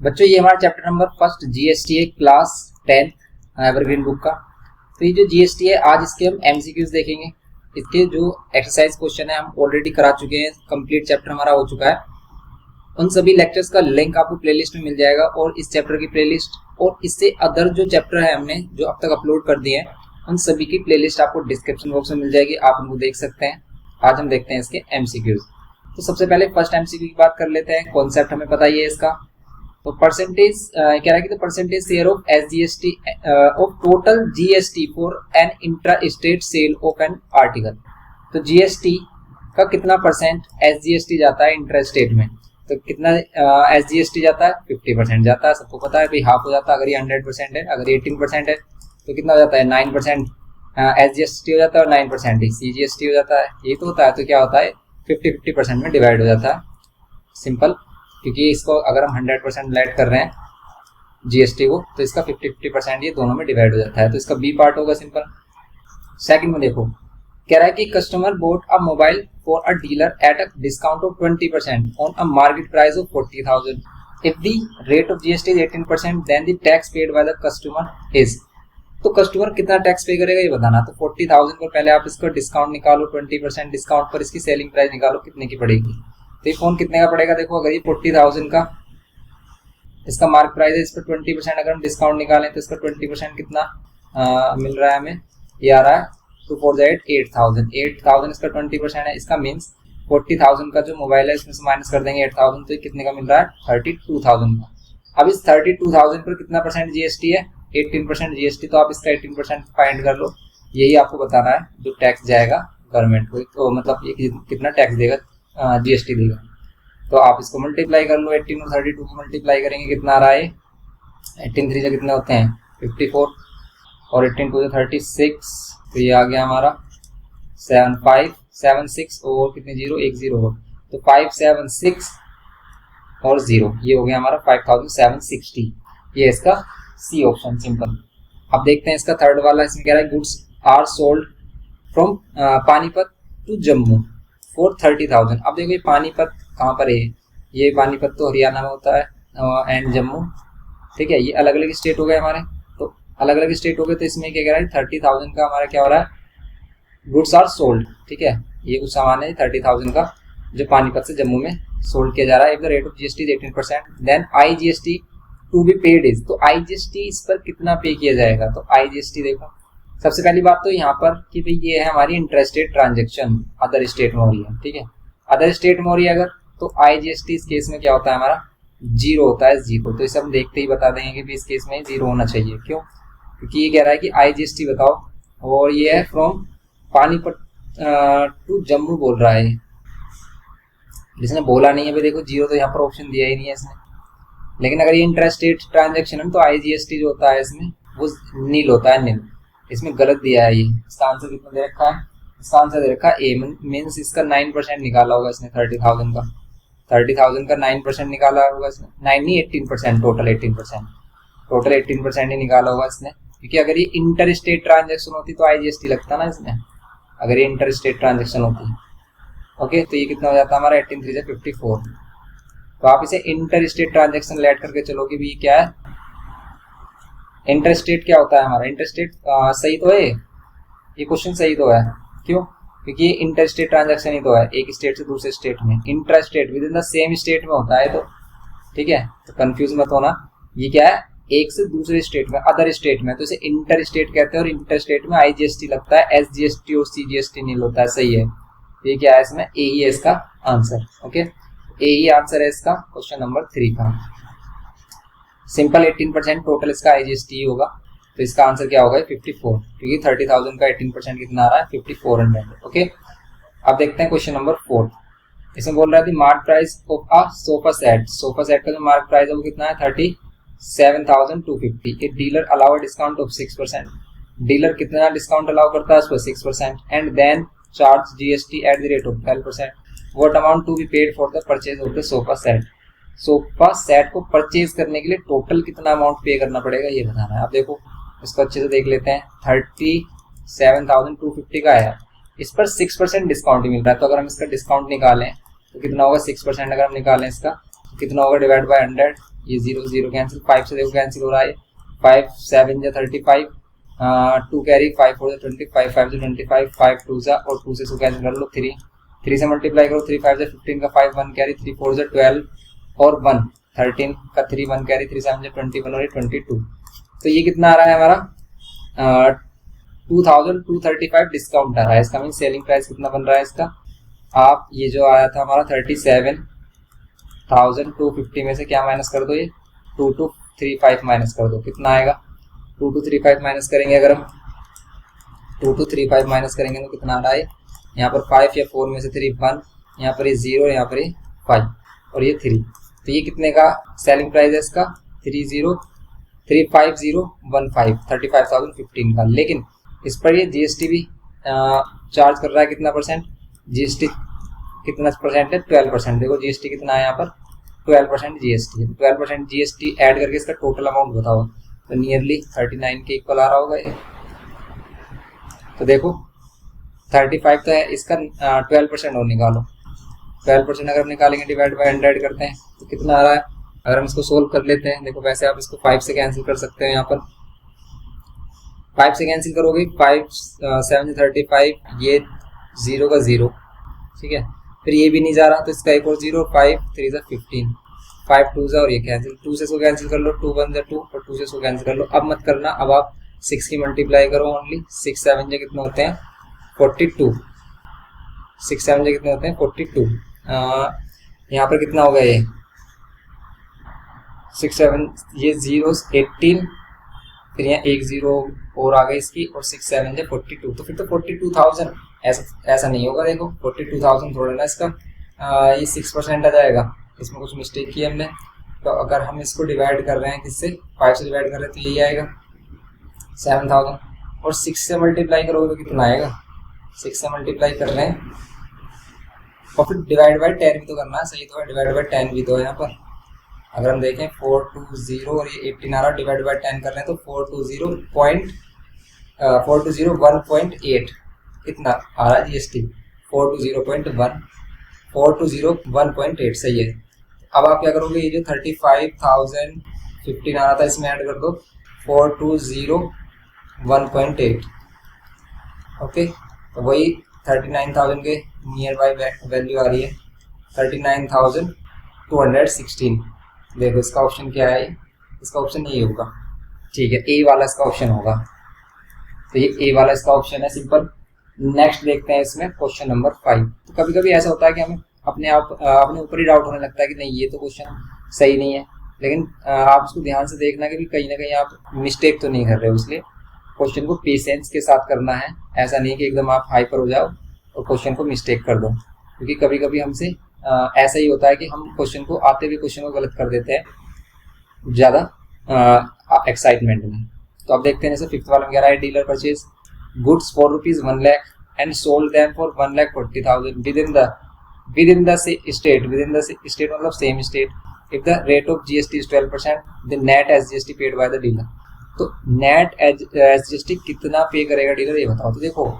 बच्चों ये हमारा चैप्टर नंबर फर्स्ट जीएसटी है, क्लास 10 एवरग्रीन बुक का। तो ये जो जीएसटी है आज इसके हम एमसीक्यूज देखेंगे। इसके जो एक्सरसाइज क्वेश्चन है हम ऑलरेडी करा चुके हैं, कंप्लीट चैप्टर हमारा हो चुका है। उन सभी लेक्चर्स का लिंक आपको प्लेलिस्ट में मिल जाएगा और इस चैप्टर की प्लेलिस्ट और इससे अदर जो चैप्टर है हमने जो अब तक अपलोड कर दिए हैं उन सभी की प्लेलिस्ट आपको डिस्क्रिप्शन बॉक्स में मिल जाएगी, आप उनको देख सकते हैं। आज हम देखते हैं इसके एमसीक्यूज। तो सबसे पहले फर्स्ट एमसीक्यू की बात कर लेते हैं। कॉन्सेप्ट हमें पता ही है इसका। तो परसेंटेज कह रहा है कि the percentage share of SGST of total GST for an intra state sale of an article. तो जीएसटी का कितना परसेंट एसजीएसटी जाता है इंट्रा स्टेट में, तो कितना एसजीएसटी जाता है? 50% जाता है। सबको पता है भाई, हाफ हो जाता है अगर ये 100% है। अगर ये 18% है तो कितना हो जाता है? 9% एसजीएसटी हो जाता है और 9% ही सीजीएसटी हो जाता है। ये तो होता है, तो क्या होता है 50-50% में डिवाइड हो जाता है। सिंपल, क्योंकि इसको अगर हम 100% लेट कर रहे हैं जीएसटी को तो इसका 50-50% ये दोनों में डिवाइड हो जाता है, तो इसका बी पार्ट होगा सिंपल। सेकंड में देखो, कह रहा है कि customer bought a mobile for a dealer at a discount of 20% on a market price of 40,000। If the rate of GST is 18% then the tax paid by the customer is. तो customer कितना tax pay करेगा ये बताना। तो 40,000 पर पहले आप इसका डिस्काउंट निकालो, 20% डिस्काउंट पर इसकी सेलिंग प्राइस निकालो कितने की पड़ेगी। तो ये फोन कितने का पड़ेगा? देखो अगर ये 40,000 का इसका मार्क प्राइस है, इस पर 20% अगर हम डिस्काउंट निकालें तो इसका 20% कितना मिल रहा है हमें? ये आ रहा है 2 4 8,000। 8,000 इसका 20% है, इसका मीन्स 40,000 का जो मोबाइल है इसमें से माइनस कर देंगे 8,000, तो ये कितने का मिल रहा है? 32,000 का। अब इस 32,000 पर कितना परसेंट जीएसटी है? 18% जीएसटी। तो आप इसका 18% फाइंड कर लो, यही आपको बताना है जो टैक्स जाएगा गवर्नमेंट को। तो मतलब ये कितना टैक्स देगा, जीएसटी देगा। तो आप इसको मल्टीप्लाई कर लो, 18 और 32 को मल्टीप्लाई करेंगे कितना आ रहा है? 18 3 से कितने होते हैं? 54 और 18 2 36। तो ये आ गया हमारा 7576 और कितने जीरो? 1 0 हो, तो 576 और 0 ये हो गया हमारा 5760। ये इसका सी ऑप्शन सिंपल। अब देखते हैं इसका थर्ड वाला। इसमें कह रहा है goods are sold from Panipat to Jammu for 30,000। अब देखो ये पानीपत कहाँ पर है? ये पानीपत तो हरियाणा में होता है एंड जम्मू, ठीक है, ये अलग अलग स्टेट हो गए हमारे। तो अलग अलग स्टेट हो गए तो इसमें क्या कह रहा है? 30,000 का हमारा क्या हो रहा है? गुड्स आर सोल्ड, ठीक है, ये कुछ सामान है 30,000 का जो पानीपत से जम्मू में सोल्ड किया जा रहा है। If the rate of GST is 18% then IGST to be paid is. तो आईजीएसटी इस पर कितना पे किया जाएगा? तो आईजीएसटी देखो, सबसे पहली बात तो यहाँ पर कि भाई ये है हमारी इंटरस्टेट ट्रांजेक्शन, अदर स्टेट में हो रही है, ठीक है, अदर स्टेट में हो रही है अगर, तो आईजीएसटी इस केस में क्या होता है हमारा? 0 होता है, 0। तो इसे हम देखते ही बता देंगे कि इस केस में 0 होना चाहिए। क्यों? क्योंकि ये कह रहा है कि आईजीएसटी बताओ और ये है फ्रॉम पानीपत टू जम्मू बोल रहा है, जिसने बोला नहीं है भाई। देखो 0 तो यहाँ पर ऑप्शन दिया ही नहीं है इसने। लेकिन अगर ये इंटरस्टेट ट्रांजेक्शन है तो आईजीएसटी जो होता है इसमें वो नील होता है, नील। इसमें गलत दिया है ये। इसका आंसर कितना दे रखा है? इसका आंसर दे रखा है ए, मीन्स इसका 9% निकाला होगा इसने 30,000 का। 30,000 का 9% निकाला होगा इसने, 9 नहीं 18%, टोटल 18% ही निकाला होगा इसने। क्योंकि अगर ये इंटर स्टेट ट्रांजेक्शन होती तो आईजीएसटी लगता ना इसमें, अगर ये इंटर स्टेट ट्रांजेक्शन होती। ओके, तो ये कितना हो जाता है हमारा? 18 3 54। तो आप इसे इंटर स्टेट ट्रांजेक्शन लेट करके चलोगे भी क्या है? इंटर स्टेट क्या होता है हमारा? इंटर स्टेट सही तो है, ये क्वेश्चन सही तो है। क्यों? क्योंकि ये इंटर स्टेट ट्रांजेक्शन ही तो है, एक स्टेट से दूसरे स्टेट में। Intra state with in the same state में होता है, तो ठीक है, तो कंफ्यूज मत होना। ये क्या है? एक से दूसरे स्टेट में, अदर स्टेट में, तो इसे इंटर स्टेट कहते हैं। और इंटर स्टेट में आईजीएसटी लगता है, एसजीएसटी और सीजीएसटी नहीं होता है। सही है, ये क्या है इसमें? ए ही है इसका आंसर। ओके, ए ही आंसर है इसका क्वेश्चन नंबर 3 का। सिंपल 18% टोटल इसका आईजीएसटी होगा, तो इसका आंसर क्या होगा? 54, क्योंकि 30,000 का 18% कितना आ रहा है? 5400। ओके, अब देखते हैं क्वेश्चन नंबर 4। इसमें बोल रहा है mark price of a sofa set. Sofa set का जो मार्क प्राइस है वो कितना है? 37,250। A dealer allow discount of 6%। Dealer कितना डिस्काउंट अलाउ करता है? उस पर 6%। And then charge GST at the rate of 12%। What amount to be paid for the purchase of the sofa set. Sofa set को परचेज करने के लिए total कितना अमाउंट पे करना पड़ेगा ये बताना है। अब देखो इसको अच्छे से देख लेते हैं। 37,250 का है, इस पर 6% डिस्काउंट ही मिल रहा है। तो अगर हम इसका डिस्काउंट निकालें तो कितना होगा? 6% अगर हम निकालें इसका तो कितना होगा? डिवाइड बाय 100, ये 0 0 कैंसिल, 5 से देखो कैंसिल हो रहा है, 5 7 जा 35, 2 कैरी, 5 4 जा 20, 5 5 से 25, 5 2 जा और 2 से इसको कैंसिल कर लो, 3 से मल्टीप्लाई करो, 3 5 जा 15 का 5 1 कैरी, 3 4 जा 12 और 1 13 का 3 1 कैरी, 3 7 जा 21 और 22। तो ये कितना आ रहा है हमारा 2235 डिस्काउंट आ रहा है इसका, मीन सेलिंग प्राइस कितना बन रहा है इसका। आप ये जो आया था हमारा 37,250 में से क्या माइनस कर दो, ये 2235 माइनस कर दो, कितना आएगा 2235 माइनस करेंगे, अगर हम 2235 माइनस करेंगे तो कितना आ रहा है, यहाँ पर 5 या 4 में से 3 1, यहाँ पर ये 0, यहाँ पर ये 5 और ये 3, तो ये कितने का सेलिंग प्राइस है इसका 35015 35,015 का। लेकिन इस पर ये जीएसटी भी चार्ज कर रहा है, कितना परसेंट जीएसटी, कितना परसेंट है 12%। देखो जीएसटी कितना है यहाँ पर 12% जीएसटी है, 12% जीएसटी ऐड करके इसका टोटल अमाउंट बताओ, तो नियरली 39 के इक्वल आ रहा होगा ये। तो देखो 35 तो है, इसका 12% और निकालो, 12% अगर निकालेंगे डिवाइड बाय 100 करते हैं तो कितना आ रहा है। अगर हम इसको सोल्व कर लेते हैं, देखो वैसे आप इसको 5 से कैंसिल कर सकते हैं, यहाँ पर 5 से कैंसिल करोगे, 5 7 35, ये 0 का 0, ठीक है, फिर ये भी नहीं जा रहा तो इसका एक और 0, 5 3 जा 15, 5 2 जा और ये कैंसिल, 2 से इसको कैंसिल कर लो, 2 1 जा 2 और 2 से इसको कैंसिल कर लो। अब मत करना, अब आप 6 की मल्टीप्लाई करो ओनली, 6 7 जा कितने होते हैं 42, 6 7 जा कितने होते हैं 42, यहाँ पर कितना होगा ये 6 7, ये 0 18, फिर यहाँ एक 0 और आ गई इसकी, और 6 7 जा 42, तो फिर तो 42,000, ऐसा नहीं होगा, देखो 42,000 थोड़ा ना इसका ये 6% आ जाएगा, इसमें कुछ मिस्टेक की हमने। तो अगर हम इसको डिवाइड कर रहे हैं किससे, 5 से डिवाइड कर रहे हैं तो यही आएगा 7,000, और 6 से मल्टीप्लाई करोगे तो कितना आएगा, 6 से मल्टीप्लाई कर रहे हैं और फिर डिवाइड बाय 10 भी तो करना है, सही तो है, डिवाइड बाय 10 भी तो है यहाँ पर। अगर हम देखें 420 और ये 18 आ रहा, डिवाइड बाय 10 कर रहे हैं तो 420 इतना आ रहा है जीएसटी, 420.8 सही है। अब आप क्या करोगे, ये जो 35,015 आ रहा था इसमें ऐड कर दो 420.8, ओके, तो वही 39,000 के नियर बाई वैल्यू आ रही है 39,216। देखो इसका ऑप्शन क्या है, इसका ऑप्शन ये होगा, ठीक है, ए वाला इसका ऑप्शन होगा, तो ये ए वाला इसका ऑप्शन है, सिंपल। नेक्स्ट देखते हैं इसमें क्वेश्चन नंबर 5। तो कभी कभी ऐसा होता है कि हमें अपने ऊपर ही डाउट होने लगता है कि नहीं ये तो क्वेश्चन सही नहीं है, लेकिन आप उसको ध्यान से देखना कि कहीं ना कहीं आप मिस्टेक तो नहीं कर रहे हो, इसलिए क्वेश्चन को पेशेंस के साथ करना है। ऐसा नहीं कि एकदम आप हाइपर हो जाओ और क्वेश्चन को मिस्टेक कर दो, क्योंकि कभी कभी हमसे ऐसा ही होता है कि हम क्वेश्चन को आते हुए क्वेश्चन को गलत कर देते हैं ज़्यादा एक्साइटमेंट में। तो अब देखते हैं जैसे 5th वाला में कह रहा है, dealer purchase goods for rupees 1 lakh and sold them for 1,40,000 within the state मतलब same state, if the rate of GST is 12%, the net SGST paid by the dealer. तो नेट एसजीएसटी कितना pay करेगा dealer, ये बताओ। तो देखो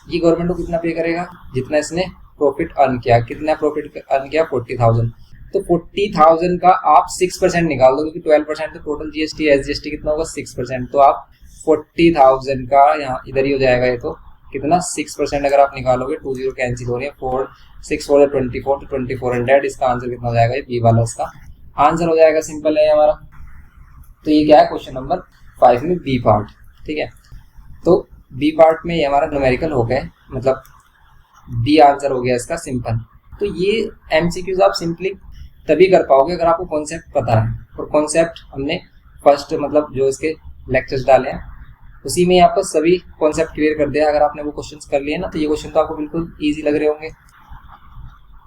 ये government को कितना पे करेगा, जितना इसने प्रॉफिट अर्न किया, कितना प्रॉफिट अर्न किया 40,000, तो 40,000 का आप 6% निकाल दो, क्योंकि 12% तो टोटल जीएसटी एसजीएसटी कितना होगा 6%, तो आप 40,000 का यहाँ इधर ही हो जाएगा, ये तो कितना 6% अगर आप निकालोगे, 20 कैंसिल हो रही है, 4 6 4 24 तो 2400, इसका आंसर कितना हो जाएगा, ये बी वाला इसका आंसर हो जाएगा, सिंपल है हमारा। तो ये क्या है क्वेश्चन नंबर 5 में बी पार्ट, ठीक है। तो बी पार्ट में ये हमारा न्यूमेरिकल हो गए, मतलब बी आंसर हो गया इसका सिंपल। तो ये एमसीक्यूज आप सिंपली तभी कर पाओगे अगर आपको कॉन्सेप्ट पता है, और कॉन्सेप्ट हमने फर्स्ट मतलब जो इसके लेक्चर्स डाले हैं उसी में आपको सभी कॉन्सेप्ट क्लियर कर दिया। अगर आपने वो क्वेश्चंस कर लिए ना तो ये क्वेश्चन तो आपको बिल्कुल इजी लग रहे होंगे।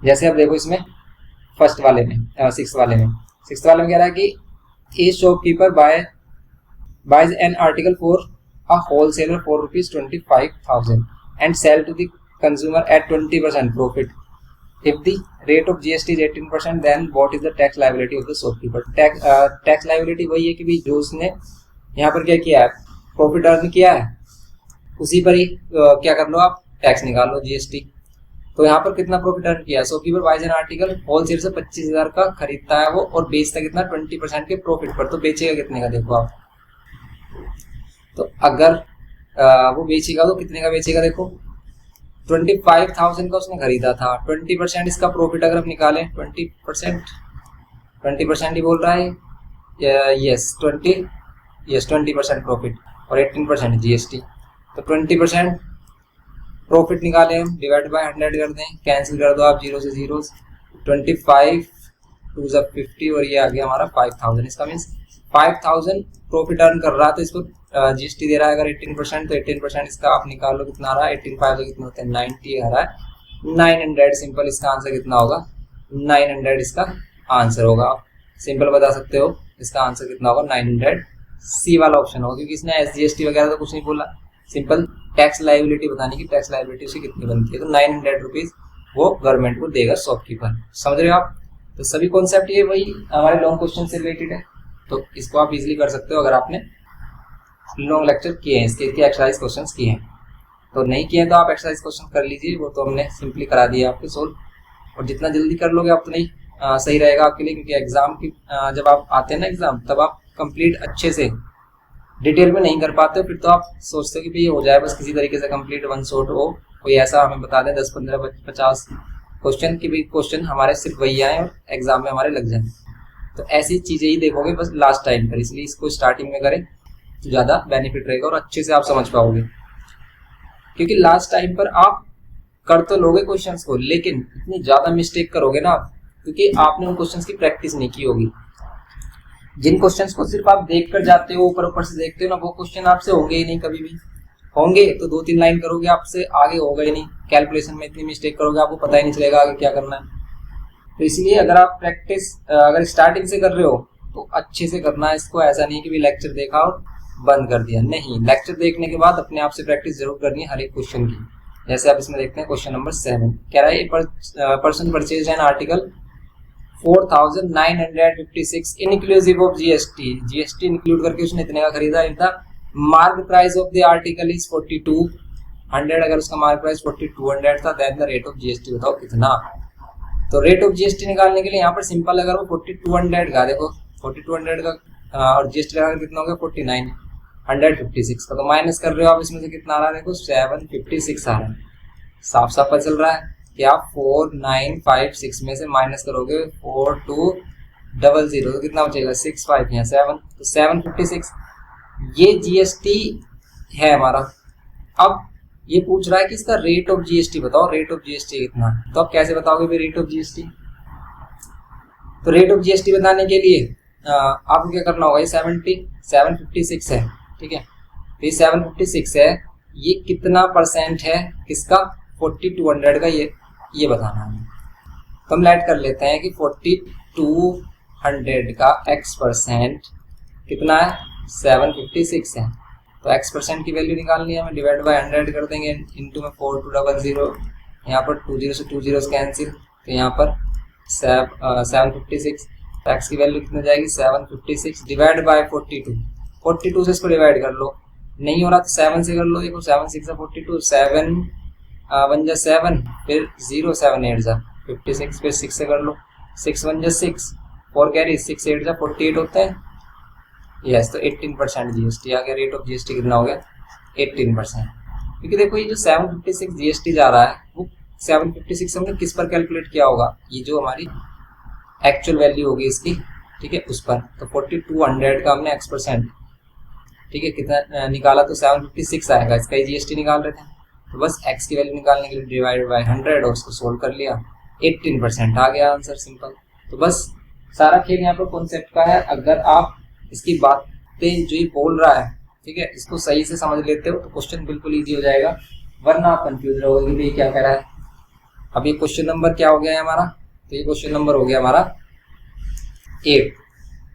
जैसे आप देखो इसमें फर्स्ट वाले में 6th वाले में कह रहा है कि a shopkeeper buys an article for a wholesaler for ₹25,000 and sell to the consumer at 20% profit. If the rate of GST is 18%, then what is the tax liability of the shopkeeper? Tax liability वही है कि भी जो उसने यहाँ पर क्या किया है, प्रॉफिट अर्न किया है, उसी पर ही क्या कर लो आप टैक्स निकाल लो जीएसटी। तो यहाँ पर कितना प्रॉफिट अर्न किया, shopkeeper buys an article wholesale से 25,000 का खरीदता है वो और बेचता कितना 20% के प्रॉफिट पर, तो बेचेगा कितने का देखो आप। तो अगर वो बेचेगा तो कितने का बेचेगा, देखो 25,000 का उसने खरीदा था, 20% इसका प्रॉफिट अगर हम निकालें 20% ही बोल रहा है, यस 20% प्रॉफिट और 18% जीएसटी। तो 20% प्रॉफिट निकाले हम, डिवाइड बाय 100 कर दें, कैंसिल कर दो आप जीरो से जीरो, 25 2 50 और ये आ गया हमारा 5,000। इसका मीन्स 5,000 प्रॉफिट अर्न कर रहा है, तो इसको जीएसटी दे रहा है अगर 18%, तो 18% इसका आप निकाल लो कितना आ रहा है, 18 कितने होते हैं 90 आ रहा है 900। सिंपल इसका आंसर कितना होगा 900 इसका आंसर होगा। आप सिंपल बता सकते हो इसका आंसर कितना होगा 900, सी वाला ऑप्शन होगा, क्योंकि इसने एसजीएसटी वगैरह तो कुछ नहीं बोला, सिंपल टैक्स लायबिलिटी बताने की, टैक्स लायबिलिटी उसे कितनी बनती है, तो 900 रुपीज वो गवर्नमेंट को देगा शॉपकीपर। समझ रहे हो आप। तो सभी कॉन्सेप्ट ये वही हमारे लॉन्ग क्वेश्चन से रिलेटेड है, तो इसको आप इजीली कर सकते हो अगर आपने लॉन्ग लेक्चर किए हैं, इसके एक्सरसाइज क्वेश्चंस किए हैं। तो नहीं किए तो आप एक्सरसाइज क्वेश्चन कर लीजिए, वो तो हमने सिंपली करा दिया आपके सोल्व, और जितना जल्दी कर लोगे आप तो नहीं सही रहेगा आपके लिए, क्योंकि एग्जाम की जब आप आते हैं ना एग्जाम, तब आप कंप्लीट अच्छे से डिटेल में नहीं कर पाते हो, फिर तो आप सोचते हो कि भाई ये हो जाए बस किसी तरीके से कंप्लीट वन शॉट हो, कोई ऐसा हमें बता दें 10 15 50 क्वेश्चन की भी क्वेश्चन हमारे सिर्फ वही आए और एग्जाम में हमारे लग जाए। तो ऐसी चीजें ही देखोगे बस लास्ट टाइम पर, इसलिए इसको स्टार्टिंग में करें तो ज्यादा बेनिफिट रहेगा और अच्छे से आप समझ पाओगे, क्योंकि लास्ट टाइम पर आप कर तो लोगे क्वेश्चंस को, लेकिन इतनी ज्यादा मिस्टेक करोगे ना आप, क्योंकि आपने उन क्वेश्चंस की प्रैक्टिस नहीं की होगी। जिन क्वेश्चंस को सिर्फ आप देख कर जाते हो, ऊपर ऊपर से देखते हो ना, वो क्वेश्चन आपसे होंगे ही नहीं, कभी भी होंगे तो 2-3 लाइन करोगे, आपसे आगे होगा ही नहीं। कैलकुलेशन में इतनी मिस्टेक करोगे आपको पता ही नहीं चलेगा आगे क्या करना है। तो इसलिए अगर आप प्रैक्टिस अगर स्टार्टिंग से कर रहे हो तो अच्छे से करना है इसको। ऐसा नहीं कि भी लेक्चर देखा और बंद कर दिया, नहीं, लेक्चर देखने के बाद अपने आप से प्रैक्टिस जरूर करनी है हर एक क्वेश्चन की। जैसे आप इसमें देखते हैं क्वेश्चन नंबर 7 कह रहा है person purchase an article 4,956 inclusive of GST, GST include करके उसने इतने का खरीदा। If the mark price of the article is 4,200, अगर उसका मार्क प्राइस 4,200 था, then the rate of GST बताओ कितना। तो रेट ऑफ जीएसटी निकालने के लिए यहाँ पर सिंपल, अगर वो 4,200 का, देखो 4,200 का और जीएसटी लगाकर कितना हो गया 4,956 का, तो माइनस कर रहे हो आप, इसमें से कितना आ रहा है देखो 756 आ रहा है। साफ साफ पता चल रहा है कि आप 4,956 में से माइनस करोगे 4,200 तो कितना बचेगा 65 यहाँ 7, तो 756 ये जीएसटी है हमारा। अब ये पूछ रहा है कि इसका रेट ऑफ जीएसटी बताओ, रेट ऑफ जीएसटी कितना, तो आप कैसे बताओगे भाई रेट ऑफ जीएसटी। तो रेट ऑफ जीएसटी बताने के लिए आपको क्या करना होगा, ये 756 है, ठीक है, तो ये 756 है, ये कितना परसेंट है किसका 4,200 का, ये बताना है। तो हम ऐड कर लेते हैं कि 4,200 का x परसेंट कितना है 756 है, तो x परसेंट की वैल्यू निकालनी है हमें, डिवाइड बाय 100 कर देंगे, इनटू में 4200, यहाँ पर 20 से 2 जीरो कैंसिल, तो यहाँ पर 756, तो x की वैल्यू कितनी जाएगी 756 डिवाइड बाय 42 से इसको डिवाइड कर लो, नहीं हो रहा तो 7 से कर लो, देखो 7 6 42, 7 1 जा 7, फिर 0 7 8 जा 56, फिर 6 से कर लो, 6 1 जा 6, 4 कैरी 6 8 जा 48 होते हैं, यस, तो 18% जीएसटी आ गया। रेट ऑफ जीएसटी कितना हो गया 18%, क्योंकि देखो ये जो 756 जीएसटी जा रहा है वो 756 हमने किस पर कैलकुलेट किया होगा, ये जो हमारी एक्चुअल वैल्यू होगी इसकी, ठीक है, उस पर। तो 4,200 का हमने x परसेंट, ठीक है, कितना निकाला तो 756 आएगा, इसका ही जीएसटी निकाल रहे थे, तो बस x की वैल्यू निकालने के लिए डिवाइड बाय 100 और उसको सोल्व कर लिया, 18% आ गया आंसर, सिंपल। तो बस सारा खेल यहाँ पर कॉन्सेप्ट का है। अगर आप इसकी बातें जो ये बोल रहा है, ठीक है, इसको सही से समझ लेते हो तो क्वेश्चन बिल्कुल ईजी हो जाएगा, वरना आप कंफ्यूज रहोगे कि भाई क्या कह रहा है। अब ये क्वेश्चन नंबर क्या हो गया है हमारा, तो ये क्वेश्चन नंबर हो गया हमारा 8।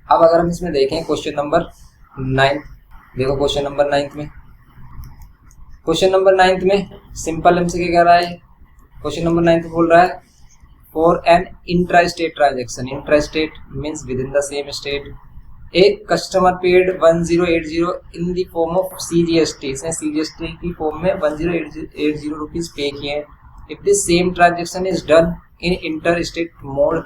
अब अगर हम इसमें देखें क्वेश्चन नंबर 9, देखो क्वेश्चन नंबर 9 में, क्वेश्चन नंबर 9 में सिंपल हमसे क्या कह रहा है, क्वेश्चन नंबर 9 बोल रहा है for an intra state transaction, intra state means within the same state, a customer paid 1080 in the form of CGST, इसने सीजीएसटी की फॉर्म में 1080 रुपीज पे किए, if the same transaction is done in inter state mode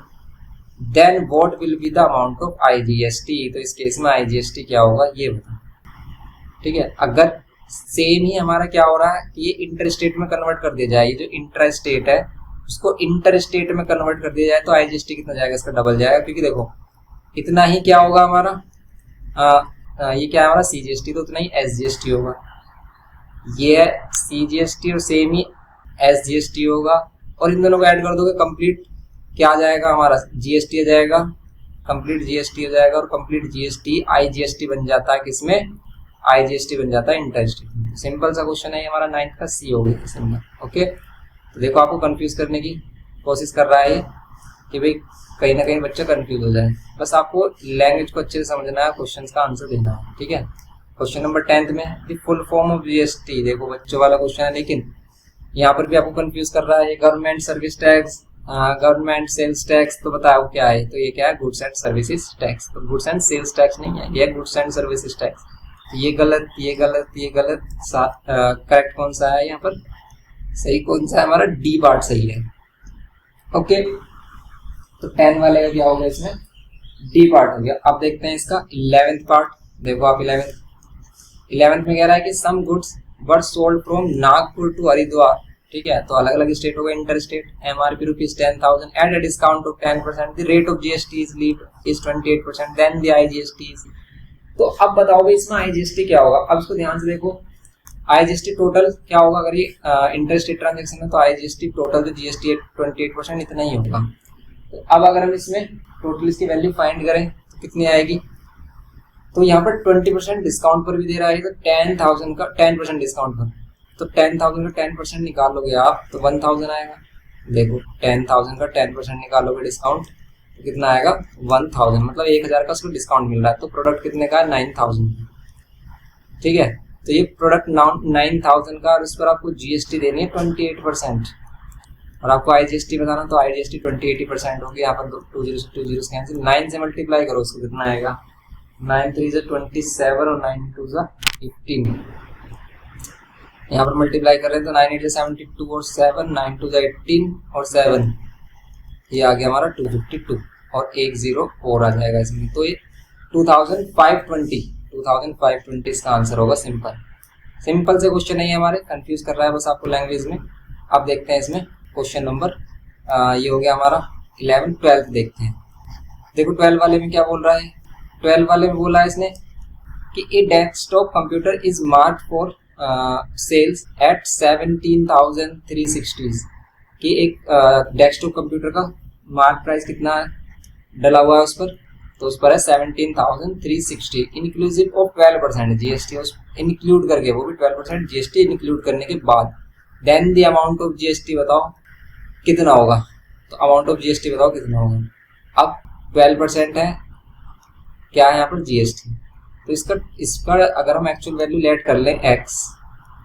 then what will be the amount of IGST। तो इस case में IGST क्या होगा ये बता। ठीक है, अगर सेम ही हमारा क्या हो रहा है कि ये इंटर स्टेट में कन्वर्ट कर दिया जाए, ये जो इंट्रा स्टेट है उसको इंटर स्टेट में कन्वर्ट कर दिया जाए तो IGST कितना जाएगा, इसका डबल जाएगा। क्योंकि देखो इतना ही क्या होगा हमारा ये क्या है हमारा CGST, तो उतना ही SGST होगा। ये है CGST और सेम ही SGST होगा, और इन दोनों को ऐड कर दोगे कंप्लीट क्या आ जाएगा हमारा GST आ जाएगा, कंप्लीट GST हो जाएगा, और कंप्लीट GST IGST बन जाता है किसमें, IGST बन जाता है इंटर स्टेट। सिंपल सा क्वेश्चन है हमारा 9th का C हो गया सिंपल। ओके, तो देखो आपको कंफ्यूज करने की कोशिश कर रहा है कि भाई कहीं ना कहीं बच्चा कंफ्यूज हो जाए, बस आपको लैंग्वेज को अच्छे से समझना है, क्वेश्चंस का आंसर देना है। ठीक है, क्वेश्चन नंबर 10th में the full form of GST, देखो बच्चों वाला क्वेश्चन है, लेकिन यहाँ पर भी आपको कंफ्यूज कर रहा है। Government service tax, government sales tax, तो बताओ क्या है, तो ये क्या है गुड्स एंड सर्विसेज टैक्स। तो गुड्स एंड सेल्स टैक्स नहीं है, ये गुड्स एंड सर्विसेज टैक्स। तो ये गलत, ये गलत, ये गलत, करेक्ट कौन सा है यहाँ पर, सही कौन सा है हमारा, डी पार्ट सही है। ओके, तो 10 वाले का क्या होगा इसमें, डी पार्ट हो गया। अब देखते हैं इसका 11th पार्ट। देखो आप 11th में कह रहा है कि some goods were sold from Nagpur to Haridwar. ठीक है, तो अलग अलग स्टेट हो गए, inter state. MRP ₹10,000 at a discount of 10%, the rate of GST is 28%, then the IGST is. तो अब बताओ भाई इसमें IGST क्या होगा। अब इसको ध्यान से देखो, IGST टोटल क्या होगा, अगर ये इंटर स्टेट ट्रांजेक्शन है तो IGST टोटल जो GST है 28% इतना ही होगा। तो अब अगर हम इसमें टोटल इसकी वैल्यू फाइंड करें तो कितनी आएगी, तो यहाँ पर 20% डिस्काउंट पर भी दे रहा है, तो 10,000 का 10% डिस्काउंट पर, तो 10,000 का 10% निकालोगे आप तो 1,000 आएगा। देखो 10,000 का 10% निकालोगे डिस्काउंट तो कितना आएगा 1,000, मतलब 1,000 का उसको डिस्काउंट मिल रहा है। तो प्रोडक्ट कितने का है 9,000। ठीक है, तो ये प्रोडक्ट 9,000 का, और उस पर आपको GST देनी है 28%, और आपको IGST बताना, तो IGST 28% होगी। यहाँ पर 2 जीरो कैंसिल, 9 से मल्टीप्लाई करो उसको कितना आएगा, 9 3 से 27 और 9 2 से 18। यहाँ पर मल्टीप्लाई कर रहे हैं तो 9 8 से 72 और 7, 9 2 से 18 और 7, ये आ गया हमारा 252 और 1 0 और आ जाएगा इसमें। तो ये 2520 इसका आंसर होगा। सिंपल से क्वेश्चन नहीं है हमारे, कंफ्यूज कर रहा है बस आपको लैंग्वेज में। अब देखते हैं इसमें क्वेश्चन नंबर ये हो गया हमारा 11 12 देखते हैं। देखो 12 वाले में क्या बोल रहा है, 12 वाले में बोला है इसने कि a desktop computer is marked for sales at 17,360, कि एक डेस्कटॉप कंप्यूटर का मार्क प्राइस कितना डला हुआ है उस पर, तो उस पर है 17,360 इंक्लूसिव ऑफ 12% GST, इंक्लूड करके, वो भी 12% GST इंक्लूड करने के बाद। Then the amount of GST बताओ कितना होगा, तो अमाउंट ऑफ GST बताओ कितना होगा। अब 12% है क्या है यहाँ पर GST, तो इस पर अगर हम एक्चुअल वैल्यू लेट कर लें x,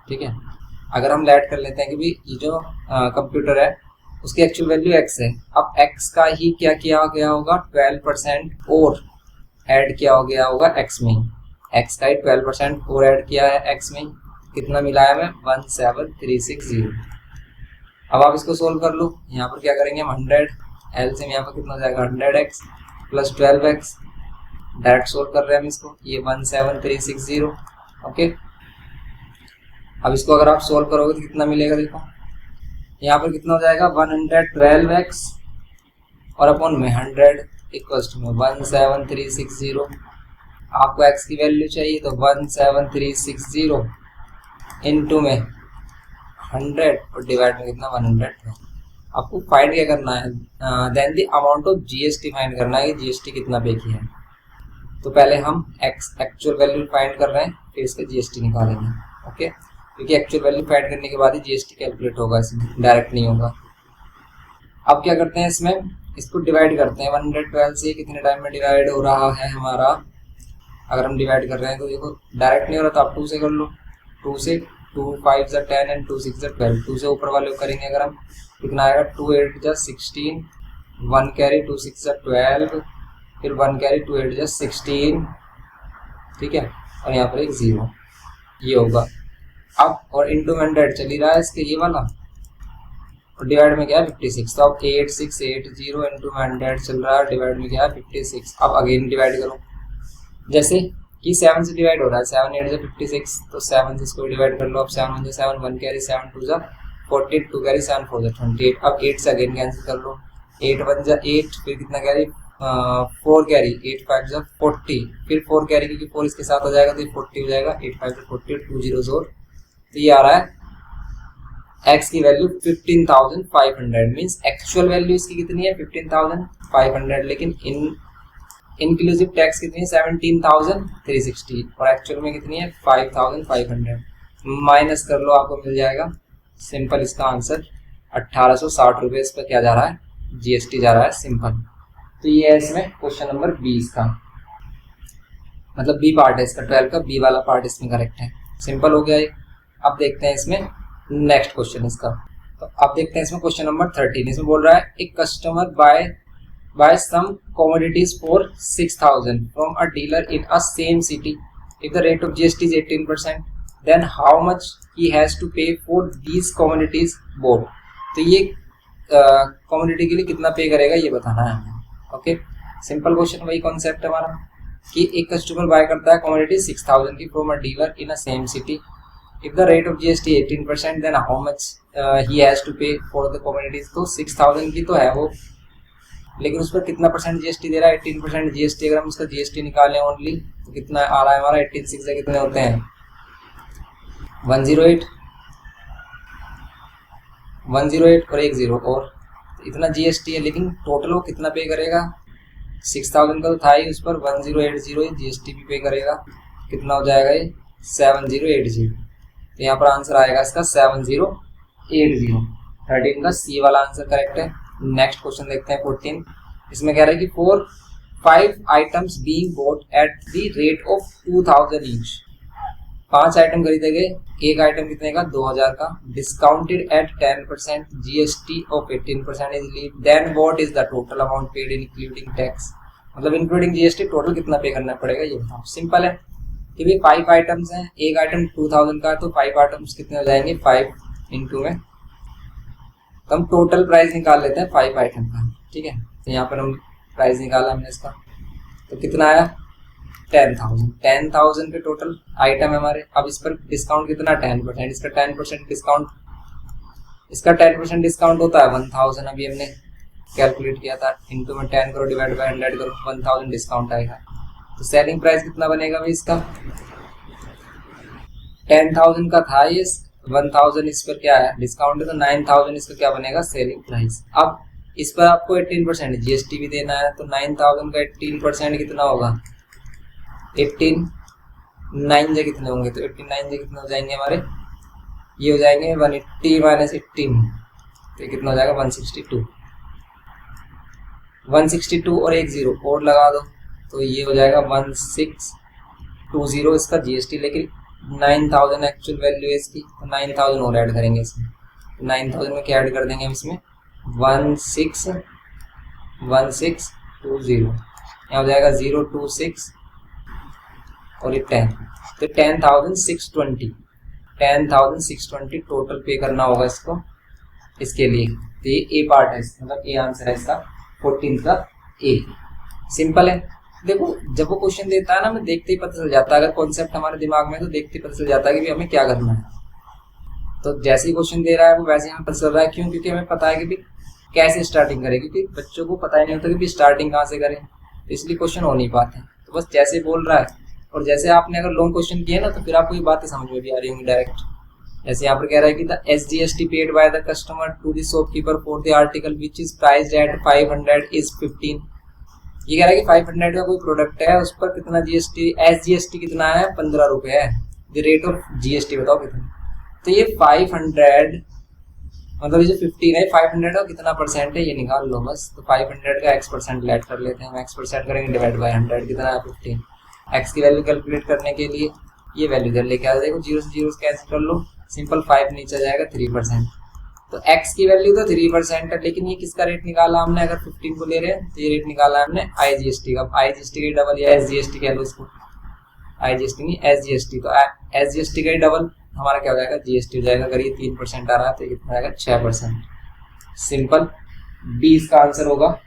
ठीक है, अगर हम लेट कर लेते हैं कि भाई ये जो कंप्यूटर है उसकी एक्चुअल वैल्यू x है, अब x का ही क्या किया गया होगा 12% और ऐड किया हो गया होगा x में, x का ही 12% और ऐड किया है x में, कितना मिला है हमें 17360। अब आप इसको सोल्व कर लो, यहाँ पर क्या करेंगे हम 100 एलसीएम यहाँ पर कितना हो जाएगा 100x plus 12x, direct solve कर रहे हैं हम इसको, ये 17360। ओके, अब इसको अगर आप सोल्व करोगे तो कितना मिलेगा, देखो यहाँ पर कितना हो जाएगा 112x और अपॉन में 100 इक्वल्स टू में 17360। आपको x की वैल्यू चाहिए तो 17360 इनटू में 100 और डिवाइड में कितना 100। आपको फाइंड क्या करना है, then the amount of GST find करना है कि GST कितना पे किया है। तो पहले हम x एक्चुअल वैल्यू फाइंड कर रहे हैं, फिर इसका GST निकालेंगे। ओके, क्योंकि एक्चुअल वैल्यू फाइंड करने के बाद ही GST कैलकुलेट होगा, इसमें डायरेक्ट नहीं होगा। अब क्या करते हैं, इसमें इसको डिवाइड करते हैं 112 से, कितने टाइम में डिवाइड हो रहा है हमारा, अगर हम डिवाइड कर रहे हैं तो देखो डायरेक्ट नहीं हो रहा तो आप 2 से कर लो, 2 से 2 5 जा 10 एंड 2 6 जा 12, 2 से ऊपर वाले करेंगे अगर हम कितना आएगा 2 8 जा 16, 1 कैरी 2 6 जा 12, फिर 1 कैरी 2 8 जा 16, ठीक है, और यहाँ पर एक 0 ये होगा। अब और इंटू 100 चल ही रहा है इसके ये वाला, और डिवाइड में क्या है 56। तो अब 8680 इंटू 100 चल रहा है, डिवाइड में क्या है 56। अब अगेन डिवाइड करो, जैसे कि 7 से डिवाइड हो रहा है, 7 8 से 56, तो 7 से इसको डिवाइड कर लो। अब 7 1 7 1 कैरी 7 2 14 2 कैरी 7 4 28। अब 8 से अगेन कैंसिल कर लो, 8 1 8, फिर कितना कैरी 4 कैरी 8 5 40, फिर 4 कैरी क्योंकि 4 इसके साथ हो जाएगा तो ये 40 हो जाएगा, 8 5 40 2 0 और तो ये आ रहा है x की वैल्यू 15,500। मीन्स एक्चुअल वैल्यू इसकी कितनी है 15,500, लेकिन इंक्लूसिव टैक्स कितनी है 17,360 और एक्चुअल में कितनी है 5,500। माइनस कर लो, आपको मिल जाएगा सिंपल इसका आंसर 1860 रुपये। इस पर क्या जा रहा है जीएसटी जा रहा है सिंपल। तो ये है इसमें क्वेश्चन नंबर 20 का, मतलब बी पार्ट है इसका, 12 का बी वाला पार्ट इसमें करेक्ट है। सिंपल हो गया ये। अब देखते हैं इसमें नेक्स्ट क्वेश्चन इसका। तो अब देखते हैं इसमें क्वेश्चन नंबर 13। इसमें बोल रहा है एक customer buy some commodities for 6,000 from a dealer in a same city. If the rate of GST is 18%, then how much he has to pay for these commodities bought? तो ये commodity के लिए कितना पे करेगा ये बताना है हमें। ओके, सिंपल क्वेश्चन, वही कॉन्सेप्ट है हमारा कि एक कस्टमर बाय करता है commodity 6,000 की from a dealer in a same city. If the rate of GST 18%, then how much he has to pay for the commodities? तो 6,000 की तो है वो, लेकिन उस पर कितना परसेंट जीएसटी दे रहा है 18% जीएसटी। अगर हम उसका जीएसटी निकालें ओनली तो कितना आ रहा है हमारा 18 से कितने होते हैं 108 और 10 और इतना जीएसटी है, लेकिन टोटल वो कितना पे करेगा 6,000 का तो था ही, उस पर 1080 जीएसटी भी पे करेगा। कितना हो जाएगा ये 7080। तो यहाँ पर आंसर आएगा इसका 7080। 13 का सी वाला आंसर करेक्ट है। नेक्स्ट क्वेश्चन देखते हैं 14। इसमें कह रहा है कि 5 items being bought at the rate of 2,000 each. 5 item खरीदे गए, एक आइटम कितने का 2,000 का, discounted at 10%, GST of 18% is leave, then what is the total amount paid including tax. मतलब इंक्लूडिंग जीएसटी टोटल कितना पे करना पड़ेगा ये बताओ। सिंपल है कि भाई 5 आइटम्स हैं, एक आइटम 2,000 का, तो 5 आइटम्स कितने हो जाएंगे 5 इंटू में, तो हम टोटल प्राइस निकाल लेते हैं 5 आइटम का। ठीक है, तो यहाँ पर हम प्राइस निकाला हमने इसका, तो कितना आया 10,000 के टोटल आइटम है हमारे। अब इस पर डिस्काउंट कितना 10%, इसका 10% डिस्काउंट होता है 1,000। अभी हमने कैलकुलेट किया था, इंटू में 10 करो डिवाइड बाय 100 करो, 1,000 डिस्काउंट आएगा। तो सेलिंग प्राइस कितना बनेगा भाई इसका 10,000 का था ये, 1,000 इस पर क्या है डिस्काउंट है, तो 9,000 इसका क्या बनेगा सेलिंग प्राइस। अब इस पर आपको 18% जीएसटी भी देना है, तो 9,000 का 18% कितना होगा 18 9 जे कितने होंगे, तो 89 जे कितने हो जाएंगे हमारे, ये हो जाएंगे 180 माइनस 18, तो कितना हो जाएगा 162 और 10 और लगा दो, तो ये हो जाएगा 1620 इसका जीएसटी। लेकिन 9,000 एक्चुअल वैल्यू है इसकी, तो 9,000 और ऐड करेंगे इसमें, 9,000 में क्या ऐड कर देंगे हम इसमें 1620, यहाँ हो जाएगा 026 और ये 10, तो 10,620 टोटल पे करना होगा इसको इसके लिए। तो ये ए पार्ट है, मतलब ए आंसर है इसका 14 का ए। सिंपल है, देखो जब वो क्वेश्चन देता है ना, हमें देखते ही पता चल जाता है, अगर कॉन्सेप्ट हमारे दिमाग में तो देखते ही पता चल जाता है कि हमें क्या करना है। तो जैसे ही क्वेश्चन दे रहा है वो वैसे हमें पता चल रहा है, क्यों, क्योंकि हमें पता है कि भी कैसे स्टार्टिंग करें, क्योंकि बच्चों को पता ही नहीं होता कि भी स्टार्टिंग कहाँ से करें, तो इसलिए क्वेश्चन हो नहीं पाते। तो बस जैसे बोल रहा है, और जैसे आपने अगर लॉन्ग क्वेश्चन किए ना तो फिर आपको ये बातें समझ में भी आ रही होंगी डायरेक्ट। जैसे यहाँ पर कह रहा है कि the SGST paid by the customer to the shopkeeper for the article which is priced at 500 is 15। ये कह रहा है कि 500 का कोई प्रोडक्ट है, उस पर कितना जीएसटी SGST कितना है 15 रुपये है, द रेट ऑफ जीएसटी बताओ कितना। तो ये 500 मतलब ये जो 15 है 500 का कितना परसेंट है ये निकाल लो बस। तो 500 का x% ऐड कर लेते हैं, हम x% करेंगे डिवाइड बाय 100, कितना है 15। x की वैल्यू कैलकुलेट करने के लिए ये वैल्यू इधर लेके आ जाएगा, 0 से 0 कैंसिल कर लो, सिंपल 5 नीचे जाएगा 3%। तो x की वैल्यू तो 3% है, लेकिन ये किसका रेट निकाला हमने, अगर 15 को ले रहे हैं तो ये रेट निकाला है हमने IGST का। IGST का डबल या SGST कह लो इसको, IGST नहीं SGST, तो SGST का डबल हमारा क्या हो जाएगा GST हो जाएगा। अगर ये 3% आ रहा है तो ये कितना आएगा 6%। सिंपल, बी इसका आंसर होगा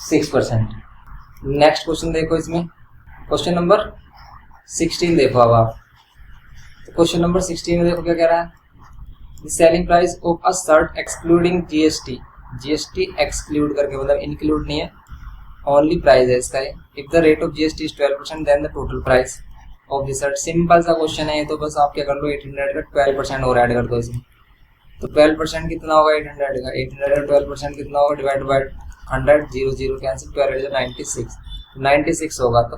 6%। नेक्स्ट क्वेश्चन देखो, इसमें क्वेश्चन नंबर 16 देखो। अब आप तो क्वेश्चन नंबर 16 में देखो क्या कह रहा है, the selling price of a shirt excluding GST, GST exclude करके मतलब इंक्लूड नहीं है, ओनली प्राइस है इसका। If the rate of GST is 12% then the total price of the shirt. Simple सा क्वेश्चन है, तो बस आप क्या कर लो 800 का 12% और ऐड कर दो इसमें। तो 12% कितना होगा 800 का, 800 का 12% कितना होगा, डिवाइड बाय 100, 0 0 कैंसिल, 12 96, 96 होगा। तो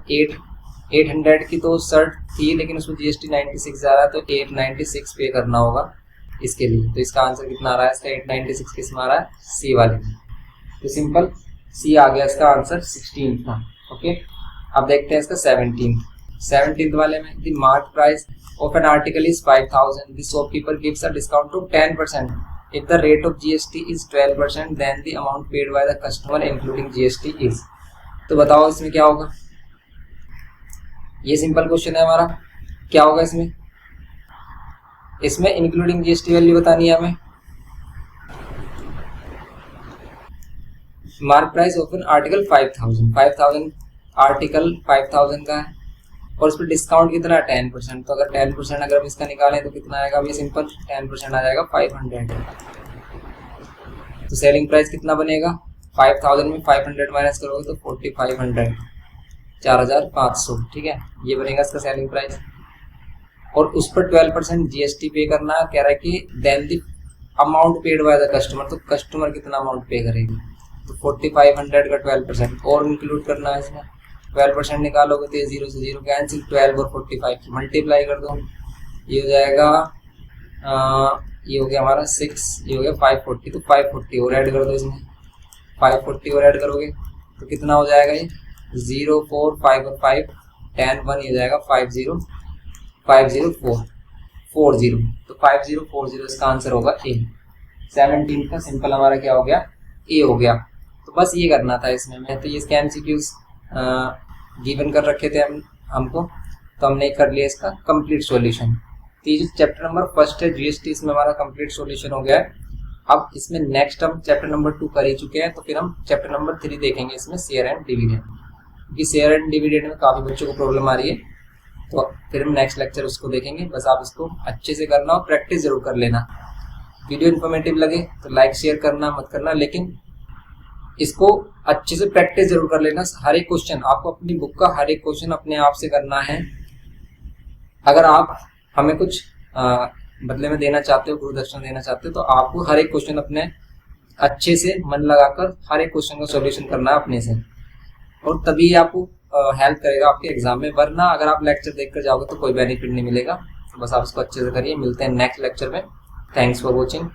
800 की तो शर्ट थी लेकिन उसमें जीएसटी 96 जा रहा है, तो 896 पे करना होगा इसके लिए। तो इसका आंसर कितना आ रहा है, इसका 896 किस में आ रहा है, सी वाले में। तो सिंपल सी आ गया इसका आंसर 16 था। ओके, अब देखते हैं इसका 17th वाले में, the mark price of an article is 5000, the shopkeeper gives a discount of 10%, if the rate of GST is 12% then the amount paid by the customer including GST is. तो बताओ इसमें क्या होगा, ये सिंपल क्वेश्चन है हमारा, क्या होगा इसमें, इसमें इंक्लूडिंग जीएसटी वैल्यू बतानी है हमें। Mark price of an article 5000 article 5000 का है और उस पर डिस्काउंट कितना है 10%। तो अगर 10% अगर हम इसका निकालें तो कितना आएगा, अभी सिंपल 10% आ जाएगा 500। तो सेलिंग प्राइस कितना बनेगा, 5000 में 500 माइनस करोगे तो 4500, 4500, ठीक है, ये बनेगा इसका सेलिंग प्राइस। और उस पर 12% जीएसटी पे करना है, कह रहा है कि then the amount paid by the customer, तो कस्टमर कितना अमाउंट पे करेगी, तो 4500 का 12% और इंक्लूड करना है इसमें। 12% निकालोगे तो ये 0 से 0 कैंसिल, 12 और 45 की मल्टीप्लाई कर दो, ये हो जाएगा ये हो गया हमारा 6, ये हो गया 540, तो 540 और ऐड कर दो इसमें, 540 और ऐड करोगे तो कितना हो जाएगा, ये 0 4 5 और 5 10 1, ये हो जाएगा 5040, तो 5040 इसका आंसर होगा ए। 17 का सिंपल हमारा क्या हो गया, ए हो गया। तो बस ये करना था इसमें। मैं तो ये इसके एमसीक्यूज गिवन कर रखे थे हमको, तो हमने कर लिया इसका कंप्लीट सॉल्यूशन। तो ये जो चैप्टर नंबर 1 है जीएसटी, इसमें हमारा कंप्लीट सॉल्यूशन हो गया है। अब इसमें नेक्स्ट हम चैप्टर नंबर 2 कर ही चुके हैं, तो फिर हम चैप्टर नंबर 3 देखेंगे इसमें शेयर एंड डिविडेंड, क्योंकि शेयर एंड डिविडेंड में काफ़ी बच्चों को प्रॉब्लम आ रही है। तो फिर हम नेक्स्ट लेक्चर उसको देखेंगे। बस आप इसको अच्छे से करना और प्रैक्टिस जरूर कर लेना। वीडियो इन्फॉर्मेटिव लगे तो लाइक शेयर करना मत करना, लेकिन इसको अच्छे से प्रैक्टिस जरूर कर लेना। हर एक क्वेश्चन आपको अपनी बुक का हर एक क्वेश्चन अपने आप से करना है। अगर आप हमें कुछ बदले में देना चाहते हो, गुरु दक्षिणा देना चाहते हो, तो आपको हर एक क्वेश्चन अपने अच्छे से मन लगाकर हर एक क्वेश्चन का सॉल्यूशन करना है अपने से, और तभी आपको हेल्प करेगा आपके एग्जाम में। वरना अगर आप लेक्चर देखकर जाओगे तो कोई बेनिफिट नहीं मिलेगा। तो बस आप इसको अच्छे से करिए। मिलते हैं नेक्स्ट लेक्चर में। Thanks for watching.